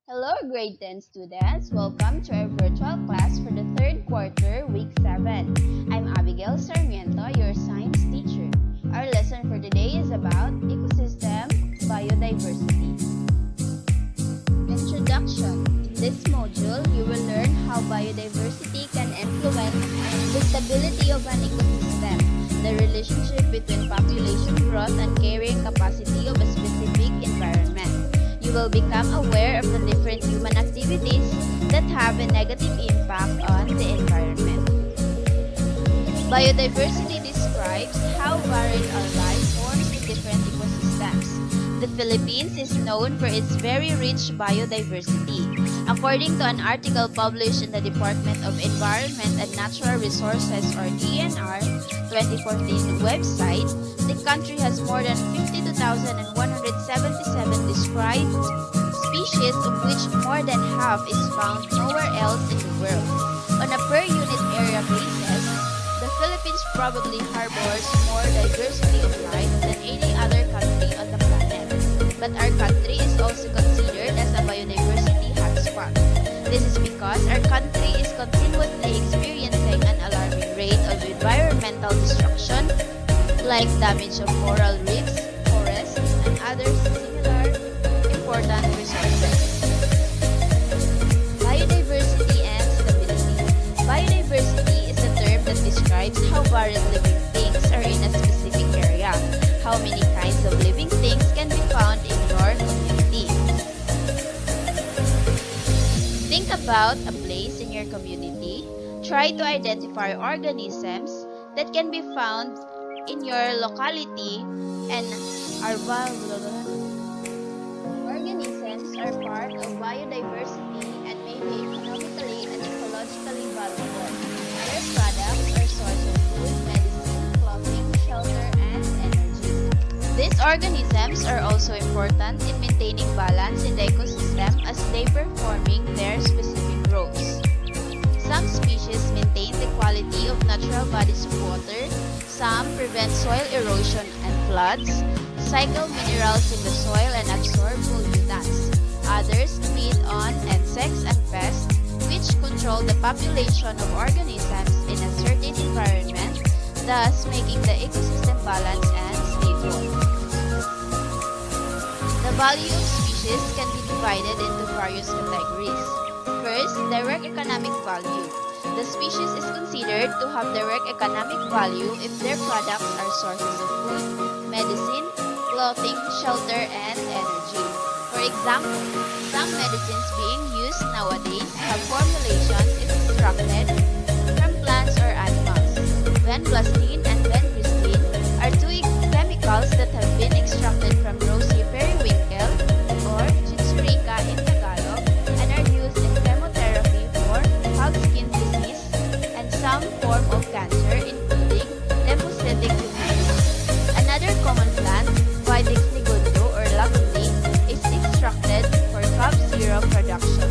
Hello, grade 10 students. Welcome to our virtual class for the third quarter, week 7. I'm Abigail Sarmiento, your science teacher. Our lesson for today is about ecosystem biodiversity. Introduction. In this module, you will learn how biodiversity can influence the stability of an ecosystem, the relationship between population growth and carrying capacity of a specific environment. You will become aware of the different human activities that have a negative impact on the environment. Biodiversity describes how varied our life forms in different ecosystems. The Philippines is known for its very rich biodiversity. According to an article published in the Department of Environment and Natural Resources or DENR 2014 website, the country has more than 52,177 described species, of which more than half is found nowhere else in the world. On a per-unit area basis, the Philippines probably harbors more diversity of life than any other country on the planet. But our country is also considered as a biodiversity hotspot. This is because our country is continuously experiencing an alarming rate of environmental destruction, like damage of coral reefs, forests, and other similar important resources. Biodiversity and stability. Biodiversity is a term that describes how varied living things are in a specific area. How many kinds of living things can be found in your community? Think about a place in your community. Try to identify organisms that can be found in your locality and are valuable. Organisms are part of biodiversity and may be economically and ecologically valuable. Their products are source of food, medicine, clothing, shelter, and energy. These organisms are also important in maintaining balance in the ecosystem as they performing their specific roles. Some species maintain the quality of natural bodies of water. Some prevent soil erosion and floods, cycle minerals in the soil and absorb pollutants. Others feed on insects and pests, which control the population of organisms in a certain environment, thus making the ecosystem balanced and stable. The value of species can be divided into various categories. First, direct economic value. The species is considered to have direct economic value if their products are sources of food, medicine, clothing, shelter, and energy. For example, some medicines being used nowadays have formulations extracted from plants or animals. Vinblastine and vincristine are two chemicals that have been extracted from rosy, periwinkle, or tsitsirika in Tagalog, and are used in chemotherapy for Hodgkin disease and some form of cancer, including lymphocytic leukemia. Another common plant, Vitex, negundo, or lagundi, is extracted for cough syrup production.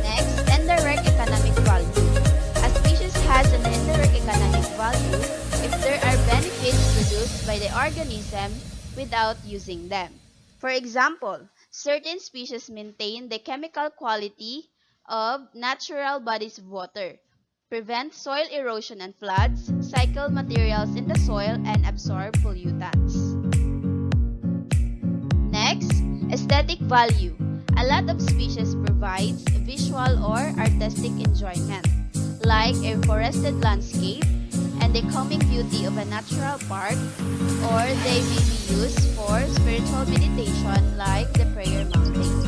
Next, indirect economic value. A species has an indirect economic value if there are benefits produced by the organism without using them. For example, certain species maintain the chemical quality of natural bodies of water, prevent soil erosion and floods, cycle materials in the soil, and absorb pollutants. Next, aesthetic value. A lot of species provides visual or artistic enjoyment, like a forested landscape and the calming beauty of a natural park, or they may be used for spiritual meditation like the prayer mountains.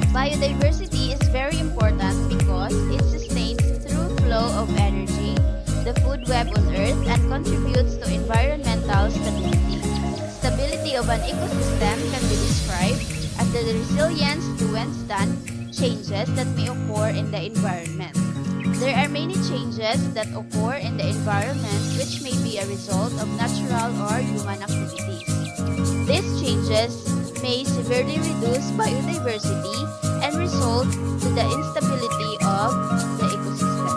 Biodiversity is very important because it sustains through flow of energy, the food web on Earth, and contributes to environmental stability. Stability of an ecosystem can be described as the resilience to withstand changes that may occur in the environment. There are many changes that occur in the environment which may be a result of natural or human activities. These changes may severely reduce biodiversity and result to the instability of the ecosystem.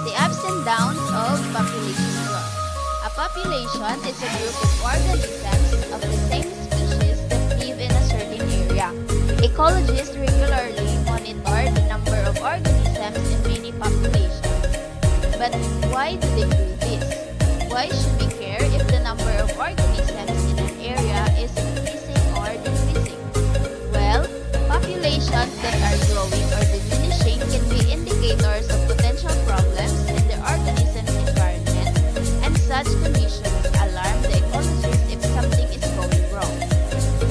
The ups and downs of population growth. A population is a group of organisms Ecologists regularly monitor the number of organisms in many populations. But why do they do this? Why should we care if the number of organisms in an area is increasing or decreasing? Well, populations that are growing or diminishing can be indicators of potential problems in the organism's environment, and such conditions alarm the ecologist if something is going wrong.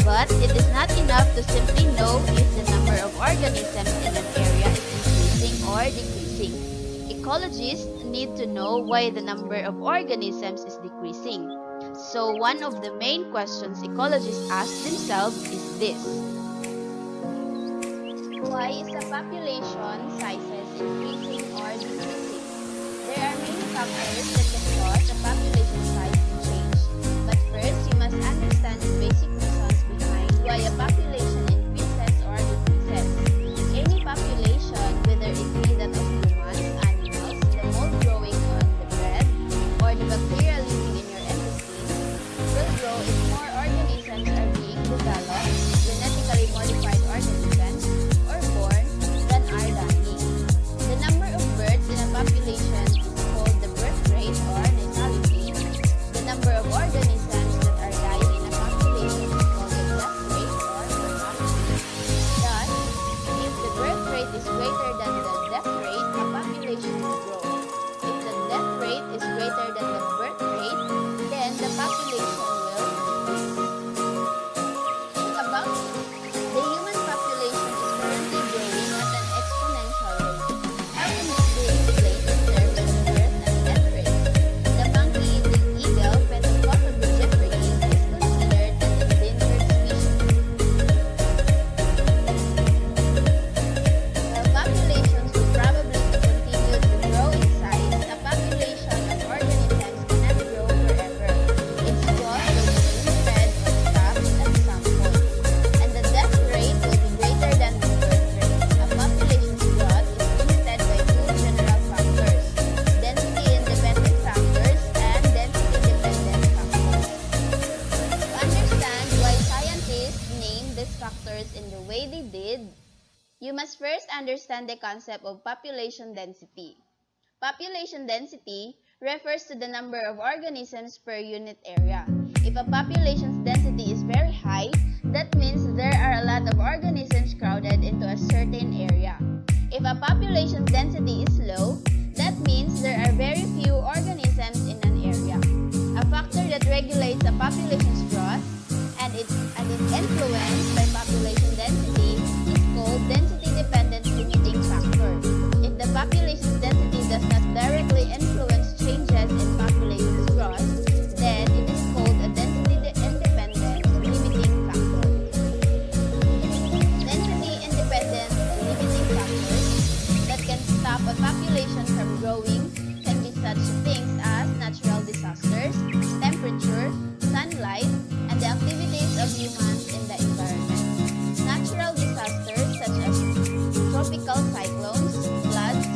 But it is not enough to simply know if the number of organisms in an area is increasing or decreasing. Ecologists need to know why the number of organisms is decreasing. So one of the main questions ecologists ask themselves is this: why is the population sizes increasing or decreasing? There are many factors that can cause a population size to change. But first, you must understand the basic reasons behind why a population increases or decreases. Any population, whether it be that of humans, animals, the mold growing on the bread, or the bacteria living in your intestines, will grow if more organisms are being developed, genetically modified organisms, or born than are dying. The number of births in a population is called the birth rate or natality. The number of organisms that are dying in a population is called the death rate or mortality. Thus, if the birth rate is greater than the death rate, a population will grow. If the death rate is greater than the birth rate, then the population will decrease. Think about it. The human population is currently growing at an exponential rate. How can this be explained in terms of birth and death rate? The monkey-eating eagle, Jeffrey, is considered an endangered species. While populations will probably continue to grow in size, a population of organisms cannot grow forever. Its growth will be limited or stopped at some point, and the death rate will be greater than the birth rate. A population's growth is limited by two general factors: density-independent factors and density-dependent factors. To understand why scientists named these factors in the way they did, you must first understand the concept of population density. Population density refers to the number of organisms per unit area. If a population's density is very high, that means there are a lot of organisms crowded into a certain area. If a population's density is low, that means there are very few organisms in an area. A factor that regulates a population's growth and is influenced by population density is called density-dependent limiting factor. If the population's density does not directly influence changes in population's growth, then it is called a density-independent limiting factor. Density-independent limiting factors that can stop a population from growing can be such things as natural disasters, temperature, sunlight, and the activities of humans in the environment. Natural disasters such as tropical cyclones, floods,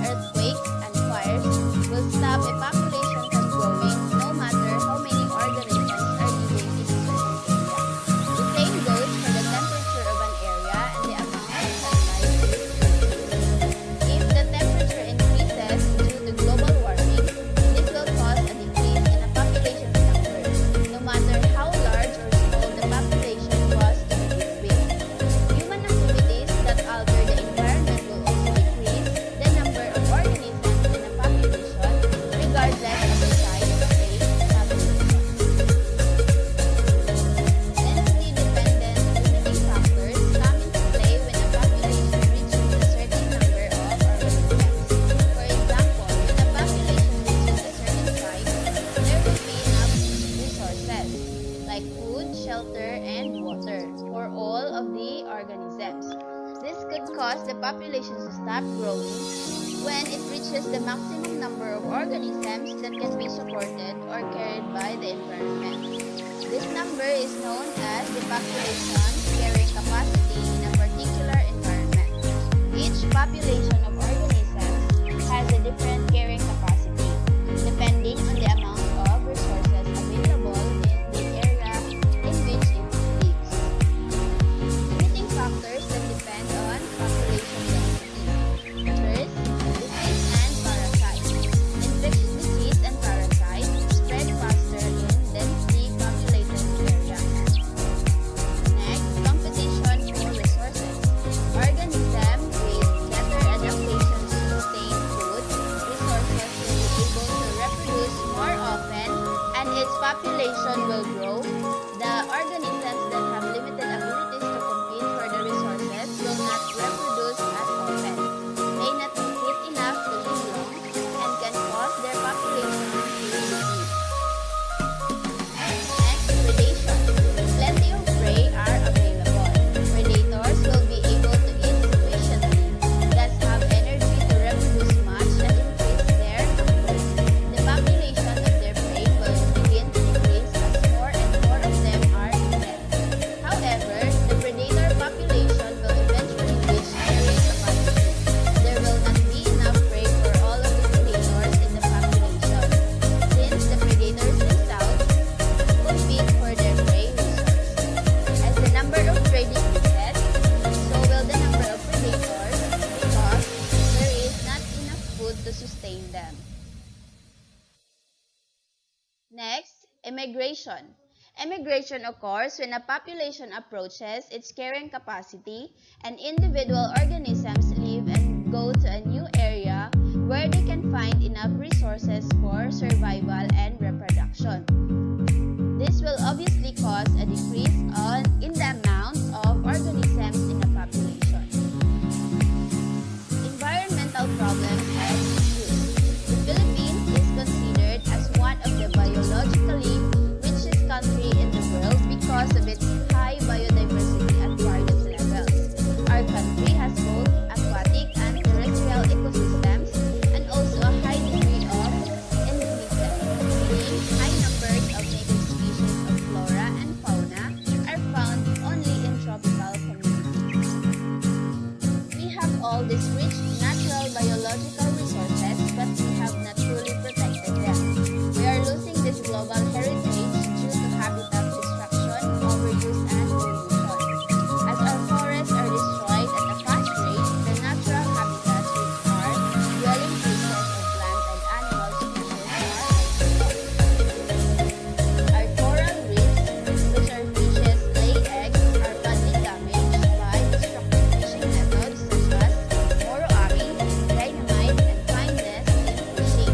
earthquakes, and fires will stop a population from growing no matter how many organisms are living in a certain area. The same goes for the temperature of an area and the amount of sunlight it receives. If the temperature increases due to global warming, this will cause a decrease in a population's number, no matter how large or small the population was to begin with. Human activities that alter the environment will also decrease the number of organisms in a population, regardless of the size of a population. Density-dependent limiting factors come into play when a population reaches a certain number of organisms. For example, when a population reaches a certain size, there will be enough resources, like food, shelter, and water, for all of the organisms. This could cause the population to stop growing when it reaches the maximum number of organisms that can be supported or carried by the environment. This number is known as the population carrying capacity in a particular environment. Each population of organisms has a different carrying capacity, depending on the amount of resources available in the area in which it lives. Limiting factors will grow. The organisms that have limited abilities to compete for the resources will not reproduce as often, may not be fit enough to live long, and can cause their population to decrease. Next, predation. Plenty of prey are available. Predators will be able to eat sufficiently, thus have energy to reproduce much and increase their numbers. The population of their prey will begin to decrease as more and more of them are eaten. However, the predator population will eventually reach carrying capacity. There will not be enough prey for all of the predators in the population, since the predators themselves compete for their prey resource. As the number of prey decreases, so will the number of predators, because there is not enough food to sustain them. Next, immigration. Immigration occurs when a population approaches its carrying capacity and individual organisms leave and go to a new area where they can find enough resources for survival and reproduction. This will obviously cause a decrease in the amount of organisms in a population. Environmental problems and issues. The Philippines is considered as one of the biologically richest country in the world because of its high biodiversity at various levels. Our country has both aquatic and terrestrial ecosystems and also a high degree of endemism, meaning high numbers of native species of flora and fauna are found only in tropical communities. We have all these rich natural biological resources, but we have not truly protected them. We are losing this global heritage due to habitat destruction, overuse, and pollution. As our forests are destroyed at a fast rate, the natural habitats which are dwelling places of plant and animal species are also lost. Our coral reefs, which our fishes lay eggs, are badly damaged by destructive fishing methods such as muro-ami, dynamite, and fine nets in fishing.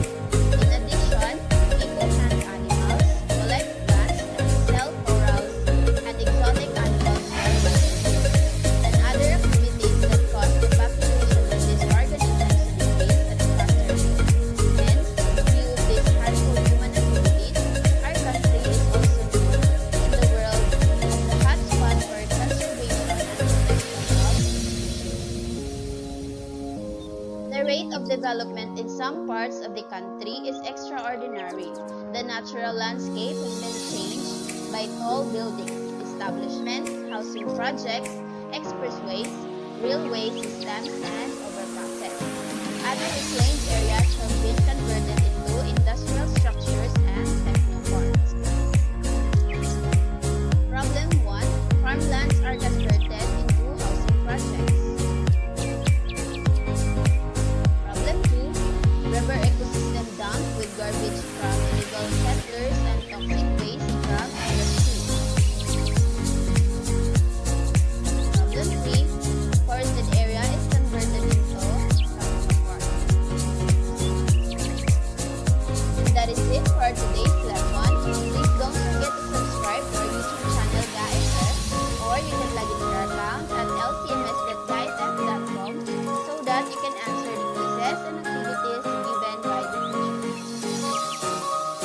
In addition, people hunt animals, collect plants, sell corals, and exotic animals are introduced, and other activities that cause the population of these organisms to decrease at a faster rate. Hence, in view of these harmful human activities, our country is also known in the world as the hotspot for conservation and protection of species. The rate of development in some parts of the country is extraordinary. The natural landscape has been changed by tall buildings, establishments, housing projects, expressways, railway systems, and overpasses. Other reclaimed areas have been converted